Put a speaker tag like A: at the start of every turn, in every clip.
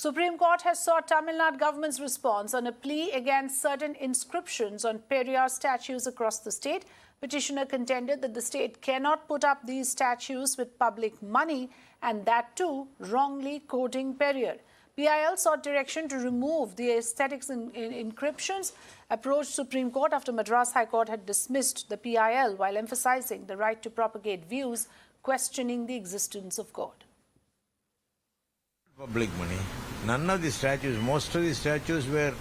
A: Supreme Court has sought Tamil Nadu government's response on a plea against certain inscriptions on Periyar statues across the state. Petitioner contended that the state cannot put up these statues with public money, and that too wrongly quoting Periyar. PIL sought direction to remove the aesthetics in inscriptions, approached Supreme Court after Madras High Court had dismissed the PIL while emphasizing the right to propagate views, questioning the existence of God.
B: Public money. None of the statues, most of the statues were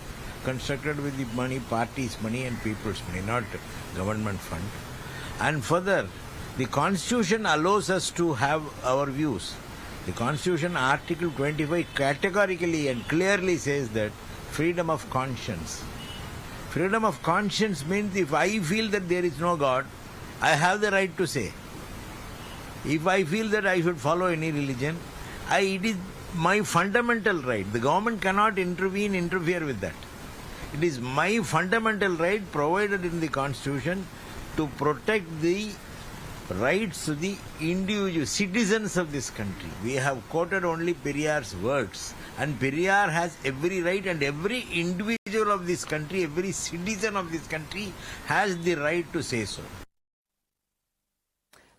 B: constructed with the money, parties' money and people's money, not government fund. And further, the Constitution allows us to have our views. The Constitution, Article 25, categorically and clearly says that freedom of conscience. Freedom of conscience means if I feel that there is no God, I have the right to say. If I feel that I should follow any religion, it is my fundamental right. The government cannot interfere with that. It is my fundamental right provided in the Constitution to protect the rights of the individual citizens of this country. We have quoted only Periyar's words, and Periyar has every right, and every individual of this country, every citizen of this country has the right to say so.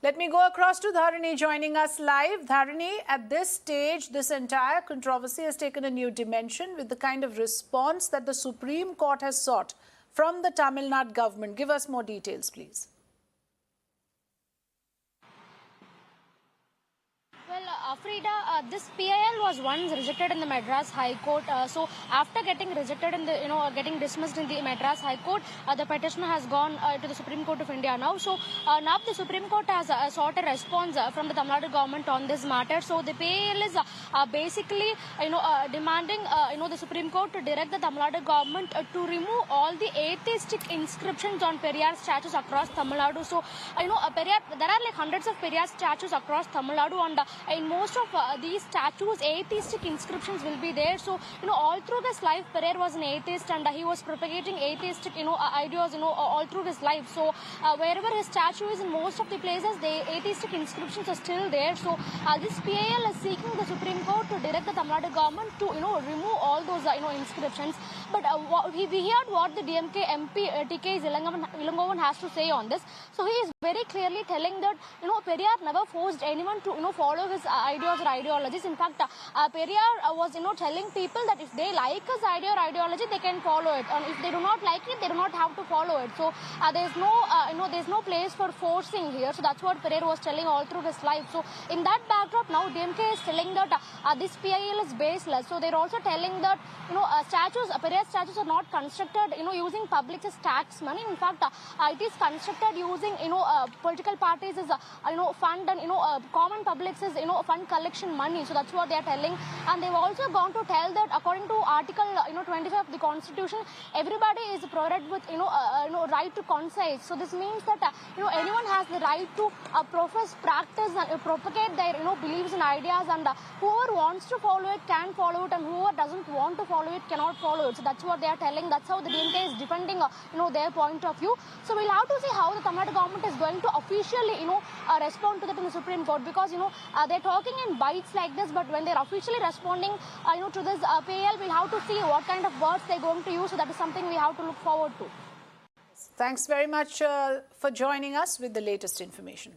A: Let me go across to Dharani joining us live. Dharani, at this stage, this entire controversy has taken a new dimension with the kind of response that the Supreme Court has sought from the Tamil Nadu government. Give us more details, please.
C: Frida, this PIL was once rejected in the Madras High Court. So after getting rejected in the, getting dismissed in the Madras High Court, the petitioner has gone to the Supreme Court of India now. So now the Supreme Court has sought a response from the Tamil Nadu government on this matter. So the PIL is basically, demanding, the Supreme Court to direct the Tamil Nadu government to remove all the atheistic inscriptions on Periyar statues across Tamil Nadu. So, Periyar, there are like hundreds of Periyar statues across Tamil Nadu, and in most of these statues, atheistic inscriptions will be there. So, all through his life, Periyar was an atheist, and he was propagating atheistic, ideas, all through his life. So, wherever his statue is, in most of the places, the atheistic inscriptions are still there. So, this PIL is seeking the Supreme Court to direct the Tamil Nadu government to, remove all those, inscriptions. But we heard what the DMK MP TKS Elangovan has to say on this. So, he is very clearly telling that, Periyar never forced anyone to, follow his ideas or ideologies. In fact, Periyar was, telling people that if they like his idea or ideology, they can follow it. And if they do not like it, they do not have to follow it. So, there's no, there's no place for forcing here. So, that's what Periyar was telling all through his life. So, in that backdrop, now DMK is telling that this PIL is baseless. So, they're also telling that, Periyar statues are not constructed, using public's tax money. In fact, it is constructed using, political parties' fund, and, common public's, fund collection money. So that's what they are telling. And they've also gone to tell that according to Article, 25 of the Constitution, everybody is provided with, right to concise. So this means that, anyone has the right to profess, practice, and propagate their, beliefs and ideas. And whoever wants to follow it can follow it, and whoever doesn't want to follow it cannot follow it. So that's what they are telling. That's how the DMK is defending, their point of view. So we'll have to see how the Tamil Nadu government is going to officially, respond to that in the Supreme Court, because, they're talking in bites like this, but when they're officially responding, to this PIL, we'll have to see what kind of words they're going to use. So that is something we have to look forward to.
A: Thanks very much for joining us with the latest information.